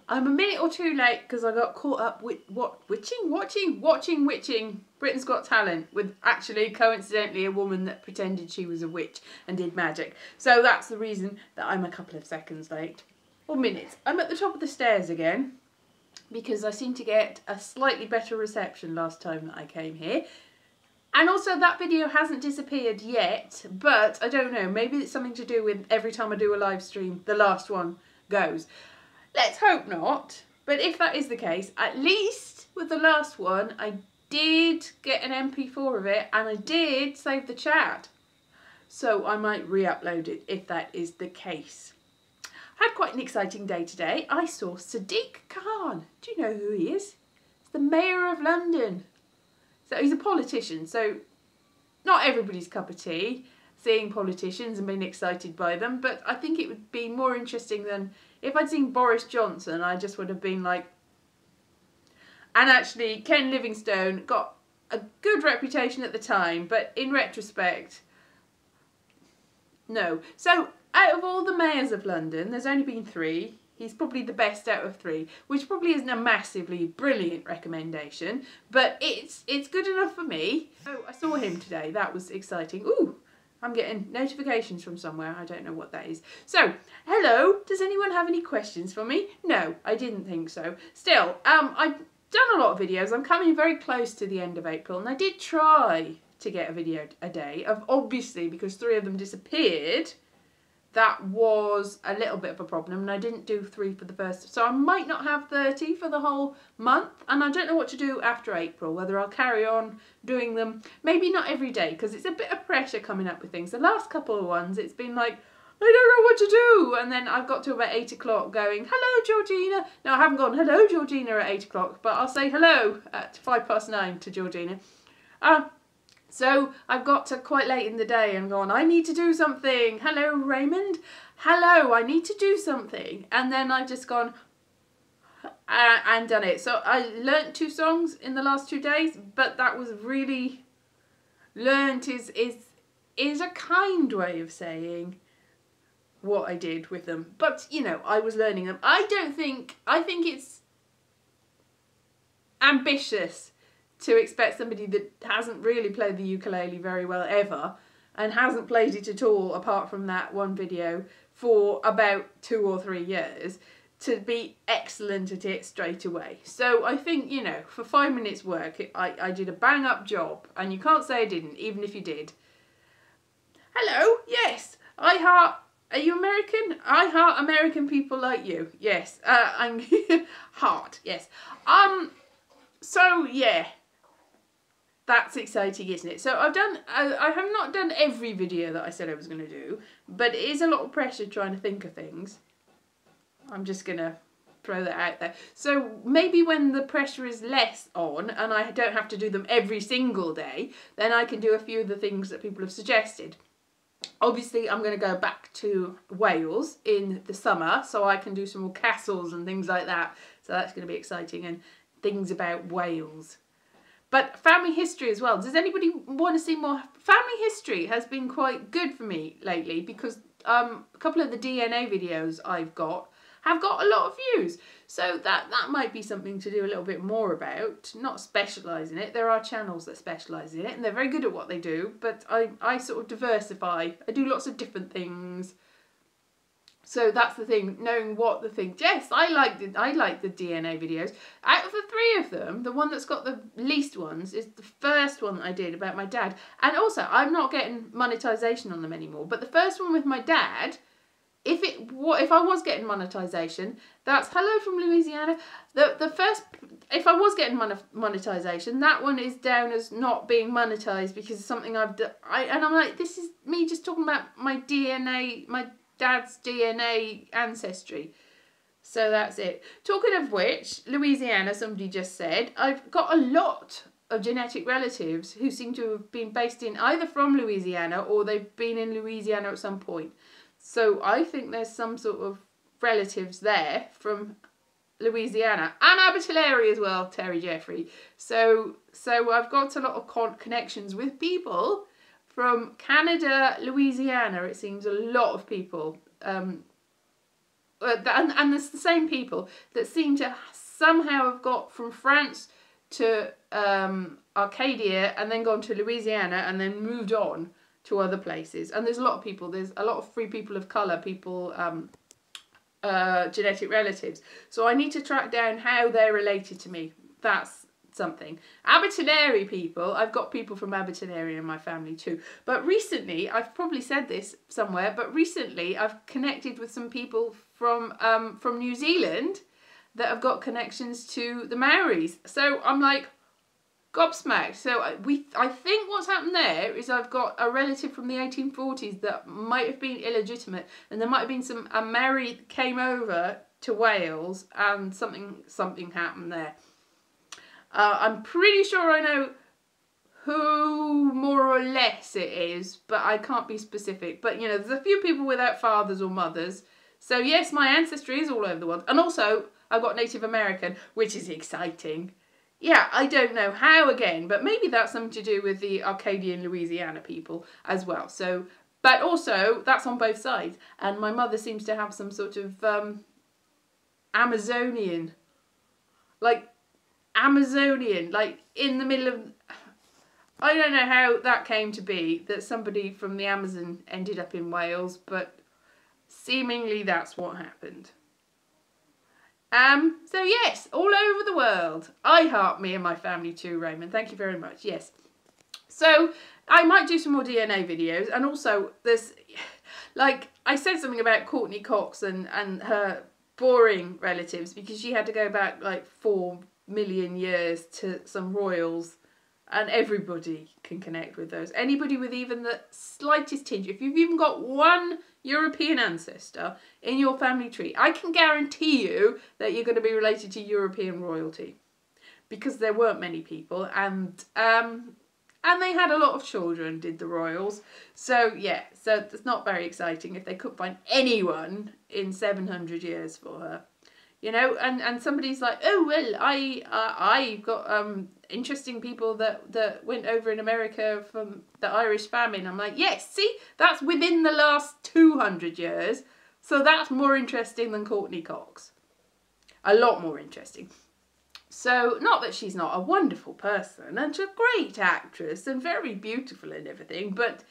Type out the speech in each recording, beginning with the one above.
I'm a minute or two late because I got caught up with watching Britain's Got Talent with actually coincidentally a woman that pretended she was a witch and did magic. So that's the reason that I'm a couple of seconds late. Or minutes. I'm at the top of the stairs again because I seem to get a slightly better reception last time that I came here. And also that video hasn't disappeared yet, but I don't know, maybe it's something to do with every time I do a live stream, the last one goes. Let's hope not, but if that is the case, at least with the last one, I did get an MP4 of it and I did save the chat. So I might re-upload it if that is the case. I had quite an exciting day today. I saw Sadiq Khan. Do you know who he is? He's the Mayor of London. So he's a politician, so not everybody's cup of tea, seeing politicians and being excited by them, but I think it would be more interesting than if I'd seen Boris Johnson. I just would have been like... And actually, Ken Livingstone got a good reputation at the time, but in retrospect, no. So, out of all the mayors of London, there's only been 3. He's probably the best out of 3, which probably isn't a massively brilliant recommendation, but it's good enough for me. Oh, I saw him today. That was exciting. Ooh, I'm getting notifications from somewhere. I don't know what that is. So, hello. Does anyone have any questions for me? No, I didn't think so. Still, I've done a lot of videos. I'm coming very close to the end of April, and I did try to get a video a day. Obviously, because 3 of them disappeared, that was a little bit of a problem, and I didn't do 3 for the first, so I might not have 30 for the whole month, and I don't know what to do after April, whether I'll carry on doing them, maybe not every day, because it's a bit of pressure coming up with things. The last couple of ones, it's been like, I don't know what to do, and then I've got to about 8 o'clock going, hello Georgina. No, I haven't gone hello Georgina at 8 o'clock, but I'll say hello at 9:05 to Georgina. So I've got to quite late in the day and gone, I need to do something. Hello, Raymond. Hello, I need to do something. And then I've just gone and done it. So I learnt 2 songs in the last 2 days, but that was really... Learnt is a kind way of saying what I did with them. But, you know, I was learning them. I think it's ambitious to expect somebody that hasn't really played the ukulele very well ever and hasn't played it at all apart from that one video for about 2 or 3 years to be excellent at it straight away. So I think, you know, for 5 minutes work, I did a bang up job, and you can't say I didn't, even if you did. Hello, yes, are you American? I heart American people like you. Yes, I'm heart, yes. So yeah. That's exciting, isn't it? So I have not done every video that I said I was going to do, but it is a lot of pressure trying to think of things. I'm just going to throw that out there. So maybe when the pressure is less on and I don't have to do them every single day, then I can do a few of the things that people have suggested. Obviously, I'm going to go back to Wales in the summer, so I can do some more castles and things like that. So that's going to be exciting, and things about Wales. But family history as well. Does anybody want to see more? Family history has been quite good for me lately because a couple of the DNA videos I've got have got a lot of views. So that might be something to do a little bit more about. Not specialise in it. There are channels that specialise in it and they're very good at what they do. But I sort of diversify. I do lots of different things. So that's the thing, knowing what the thing. Yes, I like the DNA videos. Out of the 3 of them, the one that's got the least ones is the first one that I did about my dad. And also, I'm not getting monetization on them anymore. But the first one with my dad, if I was getting monetization, that's hello from Louisiana. The first, if I was getting monetization, that one is down as not being monetized because it's something I've done. And I'm like, this is me just talking about my DNA, my dad's DNA ancestry. So that's it. Talking of which, Louisiana, somebody just said, I've got a lot of genetic relatives who seem to have been based in either from Louisiana or they've been in Louisiana at some point. So I think there's some sort of relatives there from Louisiana and Abertillery as well, Terry Jeffrey. So I've got a lot of connections with people from Canada, Louisiana. It seems a lot of people and there's the same people that seem to somehow have got from France to Arcadia and then gone to Louisiana and then moved on to other places. And there's a lot of people. There's a lot of free people of colour, people, genetic relatives. So I need to track down how they're related to me. That's something. Abbottonary people, I've got people from Abbottonary in my family too. But recently, I've probably said this somewhere, but recently I've connected with some people from New Zealand that have got connections to the Maoris. So I'm like gobsmacked. So I think what's happened there is I've got a relative from the 1840s that might have been illegitimate, and there might have been a Maori that came over to Wales and something happened there. I'm pretty sure I know who more or less it is, but I can't be specific. But, you know, there's a few people without fathers or mothers. So, yes, my ancestry is all over the world. And also, I've got Native American, which is exciting. Yeah, I don't know how again, but maybe that's something to do with the Arcadian Louisiana people as well. So, but also, that's on both sides. And my mother seems to have some sort of Amazonian, like in the middle of, I don't know how that came to be, that somebody from the Amazon ended up in Wales, but seemingly that's what happened. So yes, all over the world. I heart me and my family too, Raymond. Thank you very much. Yes. So I might do some more DNA videos, and also there's, like, I said something about Courtney Cox and her boring relatives, because she had to go back like 4 million years to some royals, and everybody can connect with those. Anybody with even the slightest tinge, if you've even got one European ancestor in your family tree, I can guarantee you that you're going to be related to European royalty, because there weren't many people, and they had a lot of children, did the royals. So yeah, so it's not very exciting if they couldn't find anyone in 700 years for her. You know, and somebody's like, oh, well, I've got interesting people that went over in America from the Irish famine. I'm like, yes, see, that's within the last 200 years. So that's more interesting than Courtney Cox. A lot more interesting. So, not that she's not a wonderful person and a great actress and very beautiful and everything, but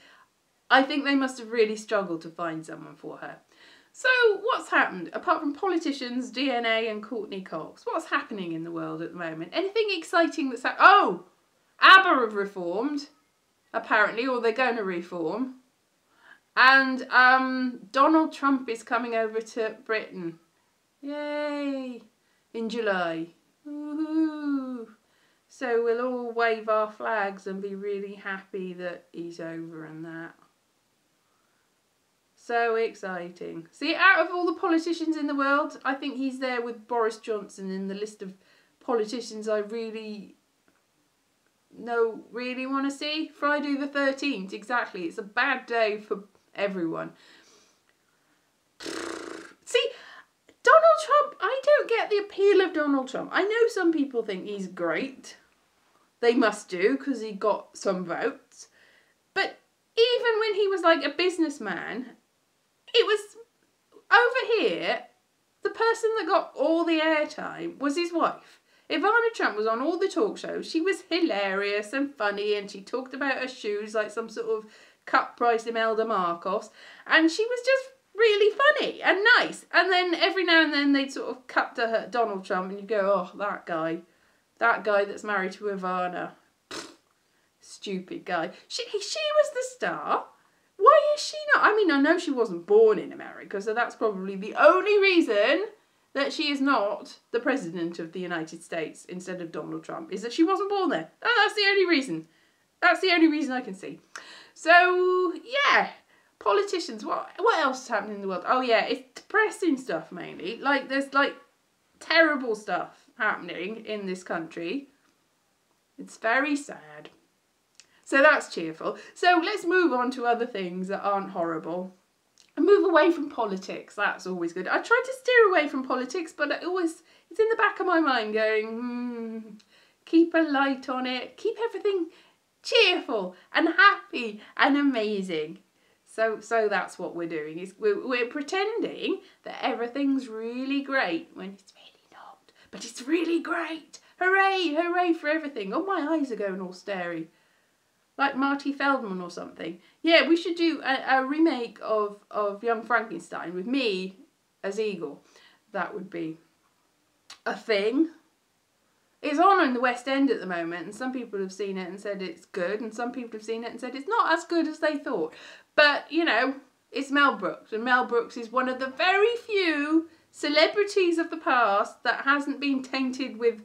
I think they must have really struggled to find someone for her. So, what's happened? Apart from politicians, DNA and Courtney Cox, what's happening in the world at the moment? Anything exciting that's happened? Oh! Abba have reformed, apparently, or they're going to reform. And Donald Trump is coming over to Britain. Yay! In July. Woohoo! So we'll all wave our flags and be really happy that he's over and that. So exciting. See, out of all the politicians in the world, I think he's there with Boris Johnson in the list of politicians I really want to see. Friday the 13th, exactly. It's a bad day for everyone. See, Donald Trump, I don't get the appeal of Donald Trump. I know some people think he's great. They must do, because he got some votes. But even when he was like a businessman, it was, over here, the person that got all the airtime was his wife. Ivana Trump was on all the talk shows. She was hilarious and funny, and she talked about her shoes like some sort of cut price Imelda Marcos. And she was just really funny and nice. And then every now and then they'd sort of cut to her, Donald Trump, and you'd go, oh, that guy that's married to Ivana. Pfft, stupid guy. She was the star. Why is she not? I mean, I know she wasn't born in America, so that's probably the only reason that she is not the president of the United States instead of Donald Trump, is that she wasn't born there. Oh, that's the only reason. That's the only reason I can see. So, yeah. Politicians, what else is happening in the world? Oh, yeah, it's depressing stuff mainly. Like, there's, like, terrible stuff happening in this country. It's very sad. So that's cheerful. So let's move on to other things that aren't horrible. And move away from politics. That's always good. I try to steer away from politics, but it's in the back of my mind going, keep a light on it. Keep everything cheerful and happy and amazing. So that's what we're doing. Is we're pretending that everything's really great when it's really not. But it's really great. Hooray, hooray for everything. Oh, my eyes are going all starey. Like Marty Feldman or something. Yeah, we should do a remake of Young Frankenstein with me as Eagle. That would be a thing. It's on in the West End at the moment, and some people have seen it and said it's good, and some people have seen it and said it's not as good as they thought. But, you know, it's Mel Brooks, and Mel Brooks is one of the very few celebrities of the past that hasn't been tainted with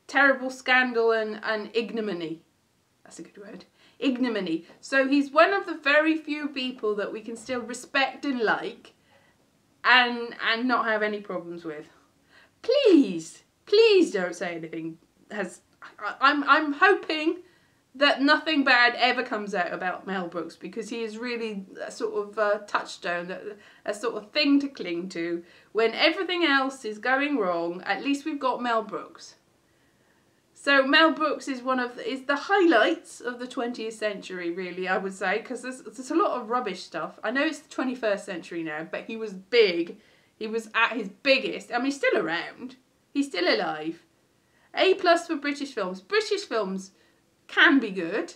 terrible scandal and ignominy. That's a good word. Ignominy. So he's one of the very few people that we can still respect and like and not have any problems with. Please, please don't say anything. I'm hoping that nothing bad ever comes out about Mel Brooks, because he is really a sort of touchstone, a sort of thing to cling to. When everything else is going wrong, at least we've got Mel Brooks. So Mel Brooks is is the highlights of the 20th century, really, I would say, because there's a lot of rubbish stuff. I know it's the 21st century now, but he was big. He was at his biggest. I mean, he's still around. He's still alive. A+ for British films. British films can be good.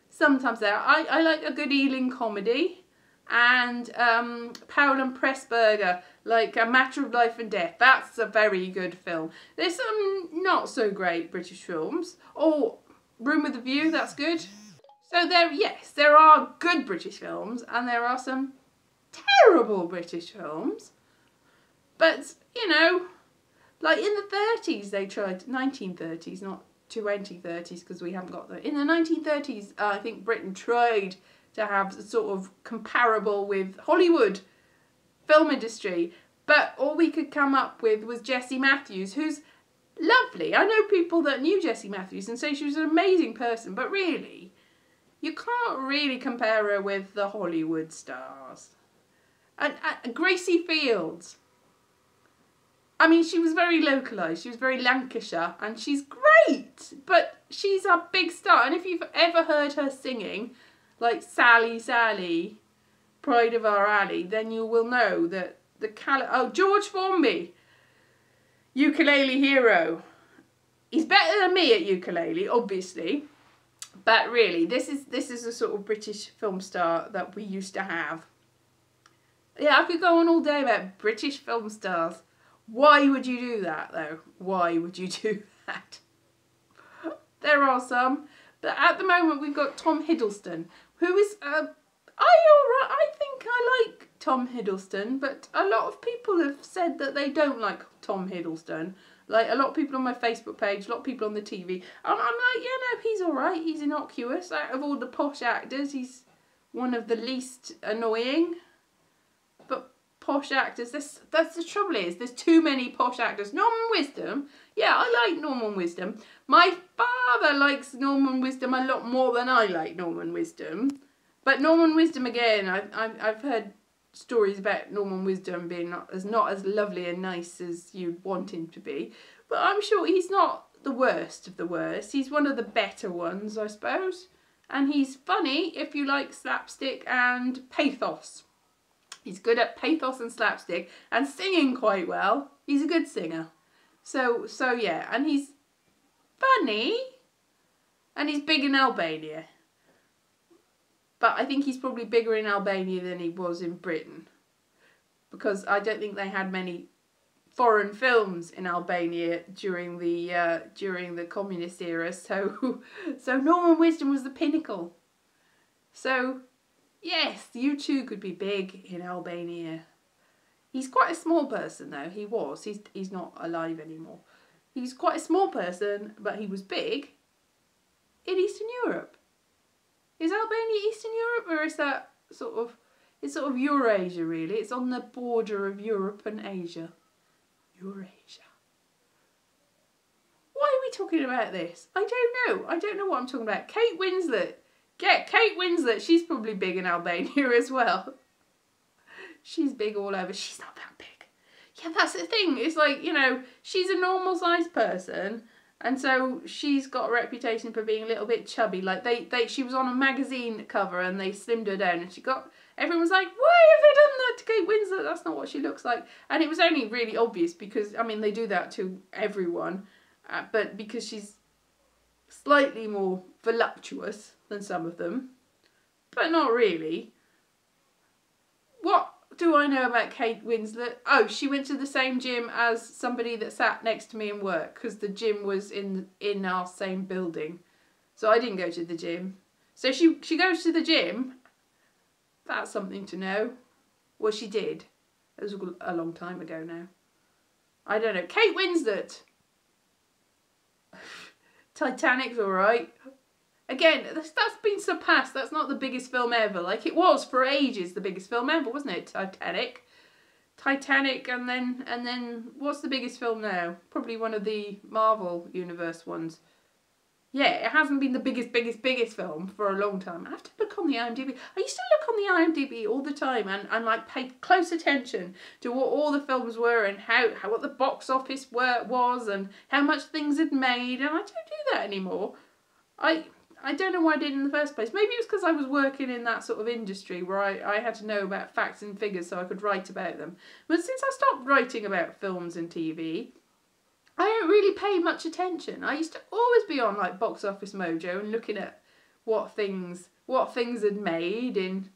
Sometimes they are. I like a good Ealing comedy. And Powell and Pressburger, like A Matter of Life and Death. That's a very good film. There's some not so great British films. Oh, Room with a View, that's good. So there are good British films, and there are some terrible British films. But, you know, like in the 30s they tried, 1930s, not 2030s, because we haven't got that. In the 1930s, I think Britain tried to have sort of comparable with Hollywood film industry, but all we could come up with was Jessie Matthews, who's lovely. I know people that knew Jessie Matthews and say she was an amazing person, but really, you can't really compare her with the Hollywood stars. And Gracie Fields, I mean, she was very localised, she was very Lancashire, and she's great, but she's a big star. And if you've ever heard her singing, like Sally, Sally, Pride of Our Alley, then you will know that George Formby, ukulele hero. He's better than me at ukulele, obviously, but really, this is a sort of British film star that we used to have. Yeah, I could go on all day about British film stars. Why would you do that, though? Why would you do that? There are some, but at the moment we've got Tom Hiddleston, who is, I think I like Tom Hiddleston, but a lot of people have said that they don't like Tom Hiddleston. Like, a lot of people on my Facebook page, a lot of people on the TV. And I'm like, yeah, no, he's alright, he's innocuous. Out of all the posh actors, he's one of the least annoying. But posh actors, that's the trouble is, there's too many posh actors. Norman Wisdom, yeah, I like Norman Wisdom. My father likes Norman Wisdom a lot more than I like Norman Wisdom. But Norman Wisdom, again, I've heard stories about Norman Wisdom being not as lovely and nice as you'd want him to be. But I'm sure he's not the worst of the worst. He's one of the better ones, I suppose. And he's funny if you like slapstick and pathos. He's good at pathos and slapstick and singing quite well. He's a good singer. So yeah, and he's funny and he's big in Albania. But I think he's probably bigger in Albania than he was in Britain, because I don't think they had many foreign films in Albania during the communist era. So Norman Wisdom was the pinnacle. So yes, you too could be big in Albania. He's quite a small person though. He was. He's not alive anymore. He's quite a small person, but he was big in Eastern Europe. Is Albania Eastern Europe, or is that it's sort of Eurasia really? It's on the border of Europe and Asia. Eurasia. Why are we talking about this? I don't know. I don't know what I'm talking about. Kate Winslet. Get Kate Winslet. She's probably big in Albania as well. She's big all over. She's not that big. Yeah, that's the thing. It's like, you know, she's a normal sized person. And so she's got a reputation for being a little bit chubby. Like she was on a magazine cover and they slimmed her down, and she got everyone was like, why have they done that to Kate Winslet? That's not what she looks like. And it was only really obvious because, I mean, they do that to everyone, but because she's slightly more voluptuous than some of them, but not really. What do I know about Kate Winslet? Oh, she went to the same gym as somebody that sat next to me in work, because the gym was in our same building. So I didn't go to the gym. So she goes to the gym. That's something to know. Well, she did. It was a long time ago now. I don't know. Kate Winslet. Titanic's alright. Again, that's been surpassed. That's not the biggest film ever. Like, it was for ages the biggest film ever, wasn't it? Titanic, and then what's the biggest film now? Probably one of the Marvel Universe ones. Yeah, it hasn't been the biggest film for a long time. I have to look on the IMDb. I used to look on the IMDb all the time and like pay close attention to what all the films were and how what the box office was and how much things had made, and I don't do that anymore. I don't know why I did in the first place. Maybe it was because I was working in that sort of industry where I had to know about facts and figures so I could write about them. But since I stopped writing about films and TV, I don't really pay much attention. I used to always be on like Box Office Mojo and looking at what things had made in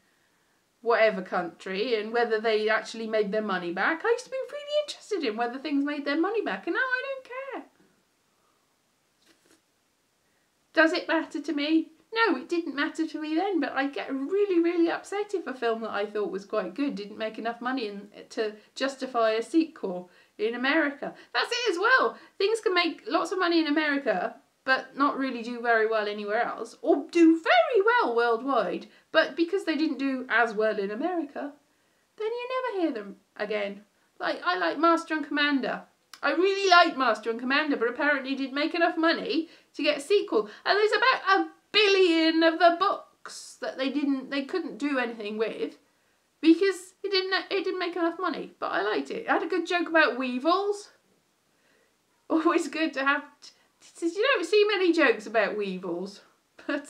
whatever country and whether they actually made their money back. I used to be really interested in whether things made their money back, and now I don't care. Does it matter to me? No, it didn't matter to me then, but I get really, really upset if a film that I thought was quite good didn't make enough money to justify a sequel in America. That's it as well. Things can make lots of money in America, but not really do very well anywhere else, or do very well worldwide, but because they didn't do as well in America, then you never hear them again. Like, I like Master and Commander. I really liked Master and Commander, but apparently didn't make enough money to get a sequel. And there's about 1 billion of the books that they couldn't do anything with because it didn't make enough money. But I liked it. It had a good joke about weevils. Always good to have. You don't see many jokes about weevils, but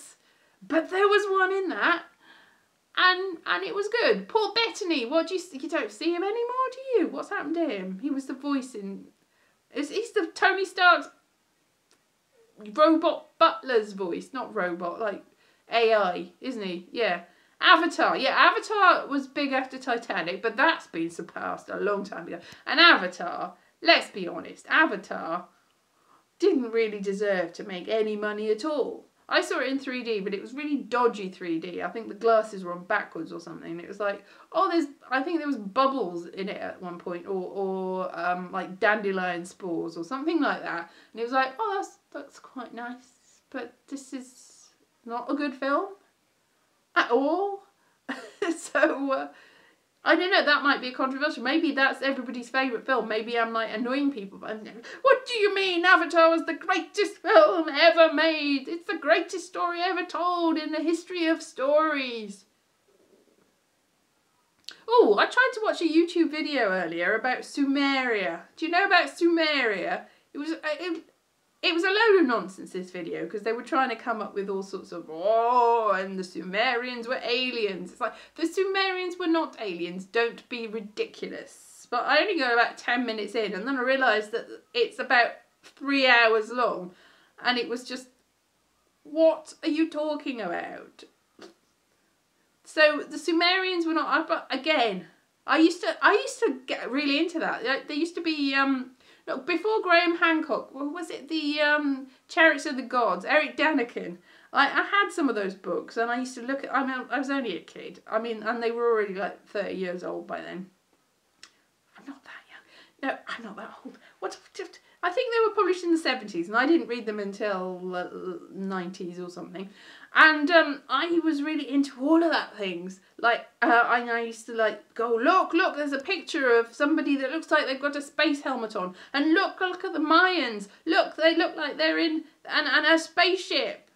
there was one in that, and it was good. Poor Bettany. What do you don't see him anymore, do you? What's happened to him? He was the voice in. He's the Tony Stark's robot butler's voice, not robot, like AI, isn't he? Yeah. Avatar. Yeah, Avatar was big after Titanic, but that's been surpassed a long time ago. And Avatar, let's be honest, Avatar didn't really deserve to make any money at all. I saw it in 3D, but it was really dodgy 3D. I think the glasses were on backwards or something. It was like, I think there was bubbles in it at one point, or like dandelion spores or something like that. And it was like, oh, that's quite nice, but this is not a good film at all. So I don't know, that might be controversial. Maybe that's everybody's favourite film. Maybe I'm like annoying people. But what do you mean Avatar was the greatest film ever made? It's the greatest story ever told in the history of stories. Oh, I tried to watch a YouTube video earlier about Sumeria. Do you know about Sumeria? It was a load of nonsense, this video, because they were trying to come up with all sorts of, and the Sumerians were aliens. It's like, the Sumerians were not aliens, don't be ridiculous. But I only got about 10 minutes in, and then I realised that it's about 3 hours long, and it was just, what are you talking about? So, the Sumerians were not, but again, I used to get really into that. There used to be, no, before Graham Hancock, was it the Chariots of the Gods, Eric Daniken? I had some of those books, and I used to look at, I mean, I was only a kid. I mean, and they were already like 30 years old by then. I'm not that young. No, I'm not that old. I think they were published in the 70s, and I didn't read them until 90s or something. And I was really into all of that things. Like, I used to like go, look, there's a picture of somebody that looks like they've got a space helmet on. And look at the Mayans. Look, they look like they're in a spaceship.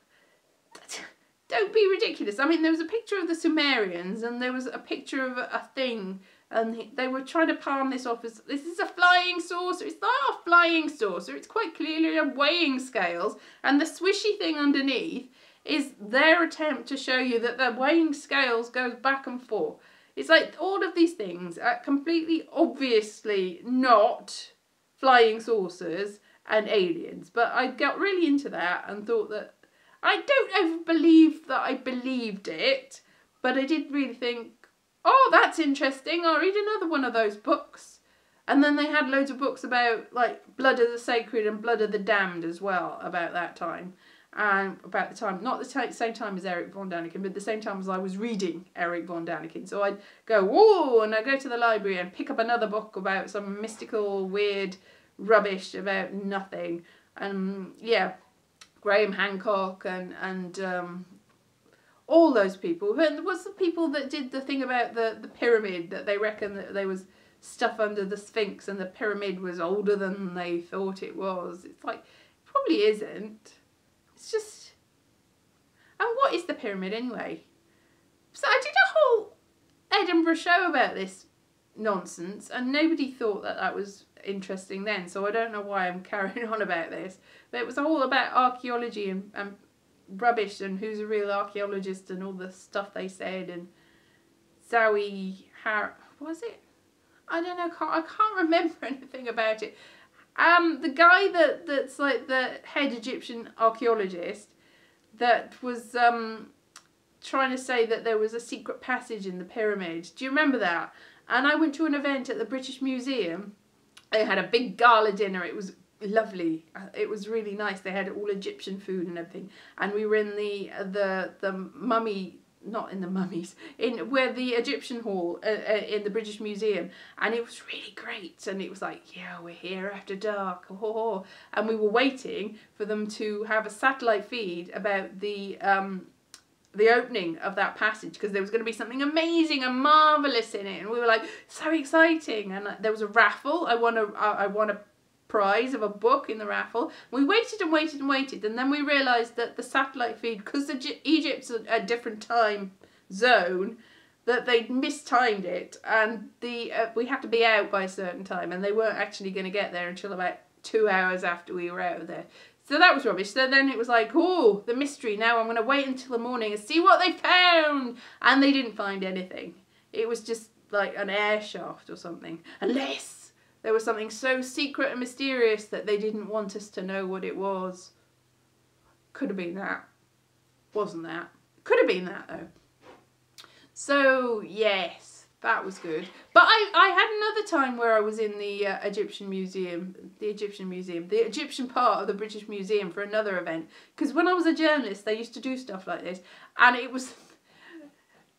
Don't be ridiculous. I mean, there was a picture of the Sumerians, and there was a picture of a thing, and they were trying to palm this off as, this is a flying saucer. It's not a flying saucer. It's quite clearly a weighing scales, and the swishy thing underneath is their attempt to show you that the weighing scales goes back and forth. It's like all of these things are completely obviously not flying saucers and aliens. But I got really into that and thought that I don't ever believe that I believed it, but I did really think, oh, that's interesting, I'll read another one of those books. And then they had loads of books about like Blood of the Sacred and Blood of the Damned as well about that time. And about the time, not the same time as Eric von Däniken, but the same time as I was reading Eric von Däniken. So I'd go, whoa, and I'd go to the library and pick up another book about some mystical, weird rubbish about nothing. And yeah, Graham Hancock and all those people. But what's the people that did the thing about the pyramid, that they reckon that there was stuff under the Sphinx and the pyramid was older than they thought it was? It's like, it probably isn't. It's just, and what is the pyramid anyway? So I did a whole Edinburgh show about this nonsense and nobody thought that that was interesting then, so I don't know why I'm carrying on about this. But it was all about archaeology and rubbish and who's a real archaeologist and all the stuff they said. And Zoe was it? I don't know, I can't remember anything about it. The guy that's like the head Egyptian archaeologist that was trying to say that there was a secret passage in the pyramid. Do you remember that? And I went to an event at the British Museum. They had a big gala dinner. It was lovely. It was really nice. They had all Egyptian food and everything. And we were in the mummy, not in the mummies, in where the Egyptian hall in the British Museum, and it was really great. And it was like, yeah, we're here after dark, oh. And we were waiting for them to have a satellite feed about the opening of that passage, because there was going to be something amazing and marvellous in it, and we were like, so exciting. And there was a raffle. I won a prize of a book in the raffle. We waited and waited and waited, and then we realised that the satellite feed, because Egypt's a different time zone, that they'd mistimed it, and we had to be out by a certain time, and they weren't actually going to get there until about 2 hours after we were out of there. So that was rubbish. So then it was like, oh, the mystery. Now I'm going to wait until the morning and see what they found. And they didn't find anything. It was just like an air shaft or something. Unless there was something so secret and mysterious that they didn't want us to know what it was. Could have been that. Wasn't that. Could have been that though. So yes, that was good. But I had another time where I was in the Egyptian part of the British Museum for another event. Because when I was a journalist, they used to do stuff like this. And it was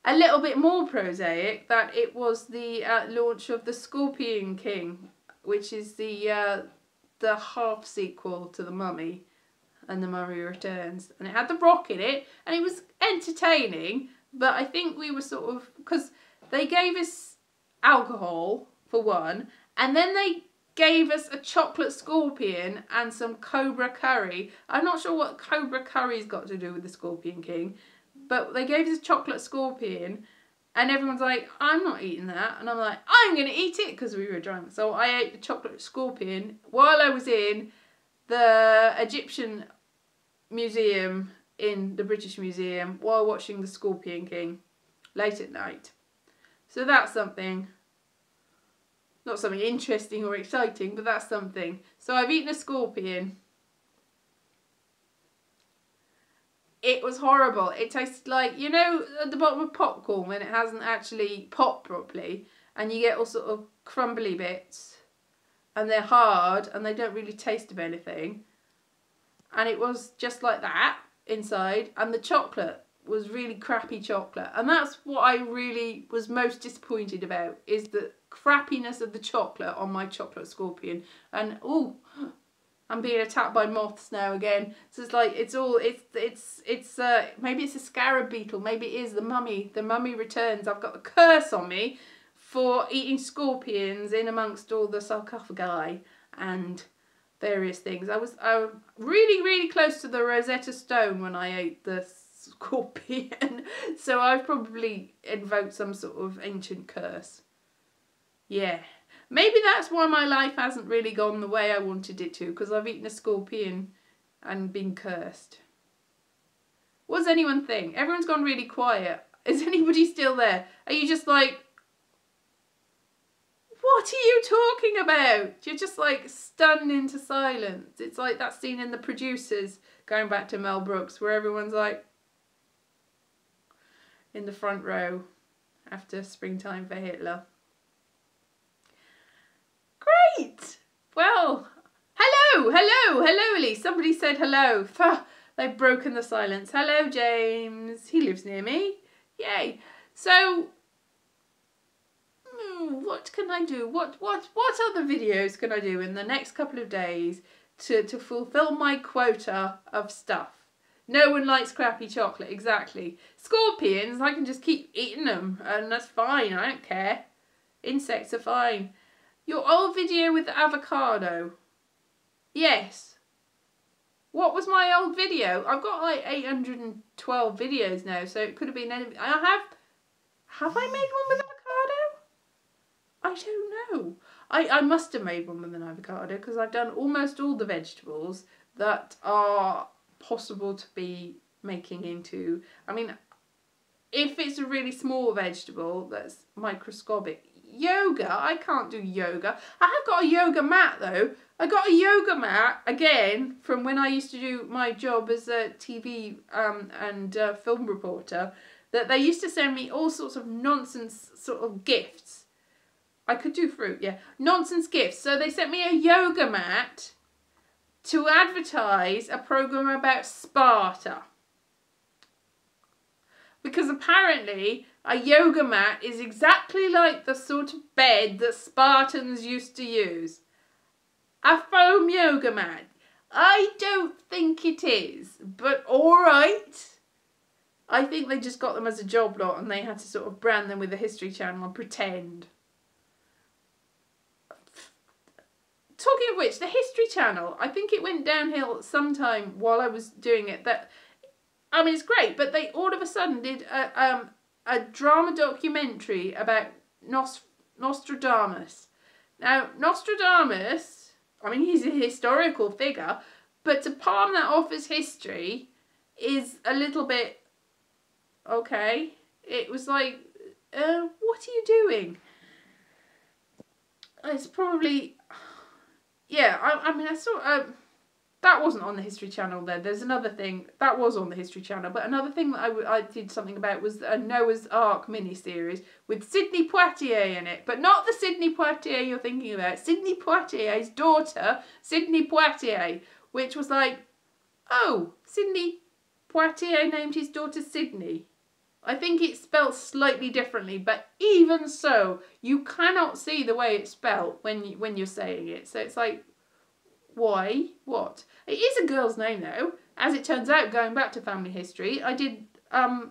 a little bit more prosaic, that it was the launch of the Scorpion King, which is the half sequel to The Mummy and The Mummy Returns. And it had The Rock in it, and it was entertaining, but I think we were sort of, because they gave us alcohol, for one, and then they gave us a chocolate scorpion and some cobra curry. I'm not sure what cobra curry's got to do with the Scorpion King, but they gave us a chocolate scorpion, and everyone's like, I'm not eating that. And I'm like, I'm going to eat it, because we were drunk. So I ate the chocolate scorpion while I was in the Egyptian Museum in the British Museum while watching the Scorpion King late at night. So that's something. Not something interesting or exciting, but that's something. So I've eaten a scorpion. It was horrible. It tasted like, you know, at the bottom of popcorn when it hasn't actually popped properly, and you get all sort of crumbly bits, and they're hard and they don't really taste of anything. And it was just like that inside, and the chocolate was really crappy chocolate. And that's what I really was most disappointed about, is the crappiness of the chocolate on my chocolate scorpion. And oh, I'm being attacked by moths now again. So it's like, maybe it's a scarab beetle, maybe it is the Mummy Returns. I've got a curse on me for eating scorpions in amongst all the sarcophagi and various things. I was really, really close to the Rosetta Stone when I ate the scorpion. So I've probably invoked some sort of ancient curse. Yeah. Maybe that's why my life hasn't really gone the way I wanted it to, because I've eaten a scorpion and been cursed. What does anyone think? Everyone's gone really quiet. Is anybody still there? Are you just like, what are you talking about? You're just like stunned into silence. It's like that scene in The Producers, going back to Mel Brooks, where everyone's like in the front row after Springtime for Hitler. Great! Well, hello, Elise. Somebody said hello. They've broken the silence. Hello, James. He lives near me. Yay. So, what can I do? What other videos can I do in the next couple of days to fulfill my quota of stuff? No one likes crappy chocolate, exactly. Scorpions, I can just keep eating them, and that's fine, I don't care. Insects are fine. Your old video with the avocado. Yes. What was my old video? I've got like 812 videos now, so it could have been any... Have I made one with avocado? I don't know. I must have made one with an avocado, because I've done almost all the vegetables that are possible to be making into... I mean, if it's a really small vegetable that's microscopic... Yoga, I can't do yoga. I have got a yoga mat though. I got a yoga mat, again, from when I used to do my job as a TV and film reporter, that they used to send me all sorts of nonsense sort of gifts. I could do fruit, yeah. Nonsense gifts. So they sent me a yoga mat to advertise a program about Sparta. Because apparently a yoga mat is exactly like the sort of bed that Spartans used to use. A foam yoga mat. I don't think it is, but alright. I think they just got them as a job lot and they had to sort of brand them with the History Channel and pretend. Talking of which, the History Channel, I think it went downhill sometime while I was doing it. I mean, it's great, but they all of a sudden did a drama documentary about Nostradamus. Now, Nostradamus, I mean, he's a historical figure, but to palm that off as history is a little bit, okay. It was like, what are you doing? It's probably, yeah, I mean, I saw... that wasn't on the History Channel then. There's another thing that was on the History Channel, but another thing that I did something about was a Noah's Ark miniseries with Sidney Poitier in it, but not the Sidney Poitier you're thinking about. Sidney Poitier's daughter, Sidney Poitier, which was like, oh, Sidney Poitier named his daughter Sydney. I think it's spelt slightly differently, but even so, you cannot see the way it's spelt when you're saying it. So it's like, why? What? It is a girl's name though. As it turns out, going back to family history, I did,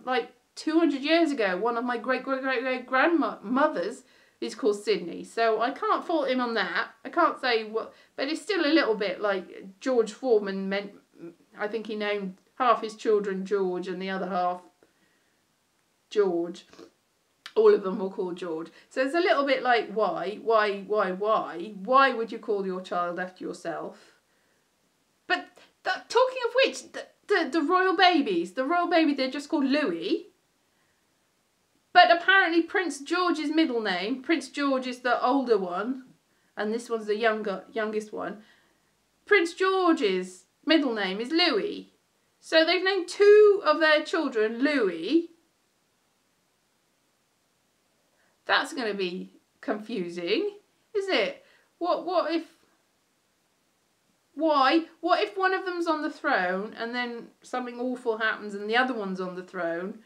like 200 years ago, one of my great-great-great-great-grandmothers is called Sydney. So I can't fault him on that. I can't say what, but it's still a little bit like George Foreman meant, I think he named half his children George and the other half George. All of them were called George. So it's a little bit like, why? Why would you call your child after yourself? But talking of which, the royal babies, they're just called Louis. But apparently Prince George's middle name, Prince George is the older one, and this one's the youngest one. Prince George's middle name is Louis. So they've named two of their children Louis. That's going to be confusing, is it? What if... Why? What if one of them's on the throne and then something awful happens and the other one's on the throne?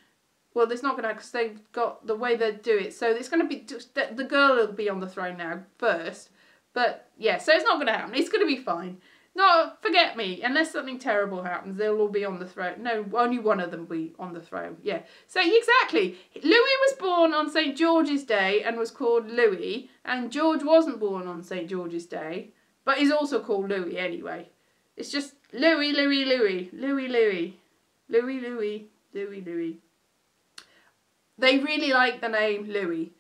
Well, it's not going to happen because they've got the way they do it. So it's going to be... The girl will be on the throne now first. But, yeah, so it's not going to happen. It's going to be fine. No, forget me. Unless something terrible happens, they'll all be on the throne. No, only one of them will be on the throne. Yeah. So, exactly. Louis was born on St. George's Day and was called Louis. And George wasn't born on St. George's Day. But he's also called Louis anyway. It's just Louis. They really like the name Louis.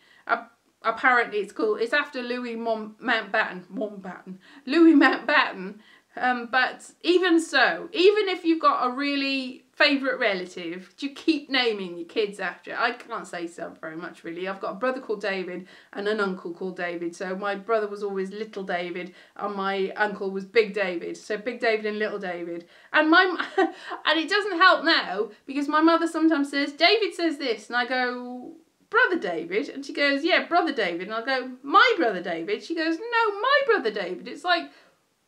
Apparently it's after Louis Mountbatten. Louis Mountbatten, But even so, even if you've got a really favourite relative, do you keep naming your kids after it? I can't say so very much, really. I've got a brother called David and an uncle called David. So my brother was always Little David and my uncle was Big David. So Big David and Little David. And and it doesn't help now because my mother sometimes says, David says this. And I go, Brother David? And she goes, yeah, Brother David. And I'll go, my brother David? She goes, no, my brother David. It's like,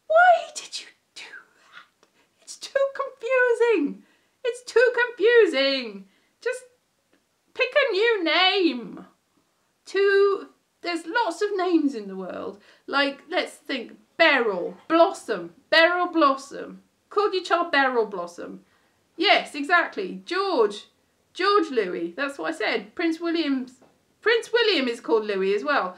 why did you do that? It's too confusing. It's too confusing. Just pick a new name. There's lots of names in the world. Like, let's think, Beryl Blossom. Beryl Blossom. Call your child Beryl Blossom. Yes, exactly. George Louis. That's what I said. Prince William is called Louis as well.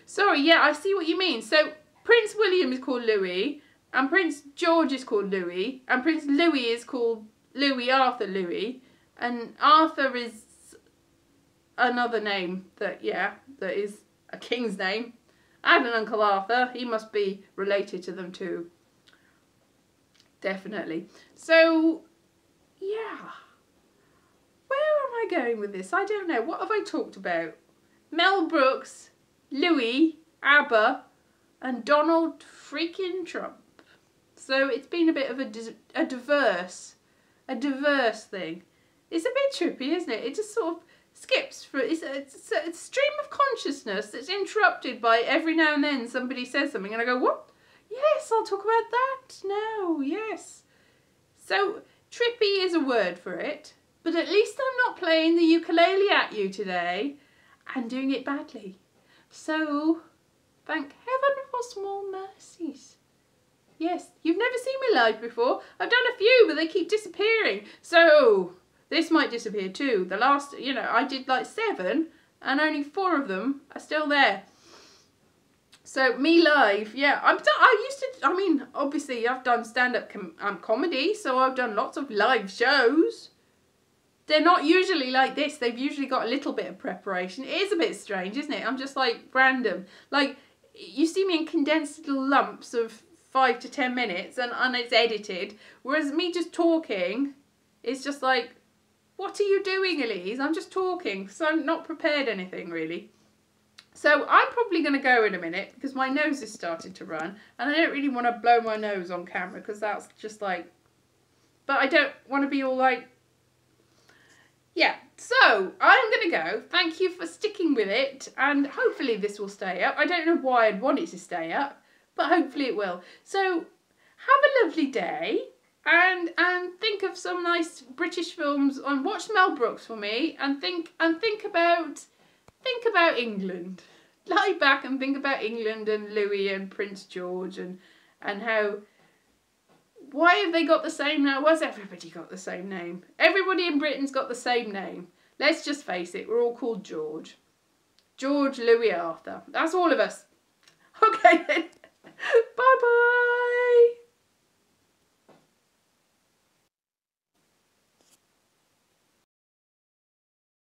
Sorry, yeah, I see what you mean. So Prince William is called Louis, and Prince George is called Louis, and Prince Louis is called Arthur Louis, and Arthur is another name that is a king's name. I had an Uncle Arthur. He must be related to them too. Definitely. So, yeah. Where am I going with this? I don't know. What have I talked about? Mel Brooks, Louis, Abba, and Donald freaking Trump. So it's been a bit of a diverse thing. It's a bit trippy, isn't it? It just sort of skips through. It's a stream of consciousness that's interrupted by every now and then somebody says something and I go, what? Yes, I'll talk about that now. Yes. So trippy is a word for it, but at least I'm not playing the ukulele at you today and doing it badly. So thank heaven for small mercies. Yes, you've never seen me live before. I've done a few, but they keep disappearing. So this might disappear too. The last, I did like 7 and only 4 of them are still there. So me live, yeah. Obviously I've done stand-up comedy, so I've done lots of live shows. They're not usually like this. They've usually got a little bit of preparation. It is a bit strange, isn't it? I'm just like random. Like, you see me in condensed little lumps of 5 to 10 minutes and it's edited. Whereas me just talking is just like, what are you doing, Elise? I'm just talking, so I'm not prepared anything really. So I'm probably going to go in a minute because my nose is starting to run and I don't really want to blow my nose on camera because that's just like, but I don't want to be all like, yeah. So I'm going to go. Thank you for sticking with it and hopefully this will stay up. I don't know why I'd want it to stay up, but hopefully it will. So have a lovely day and think of some nice British films and watch Mel Brooks for me and think about England. Lie back and think about England and Louis and Prince George and how, why have they got the same name? Why's everybody got the same name? Everybody in Britain's got the same name. Let's just face it, we're all called George. George, Louis, Arthur. That's all of us. Okay then. Bye bye.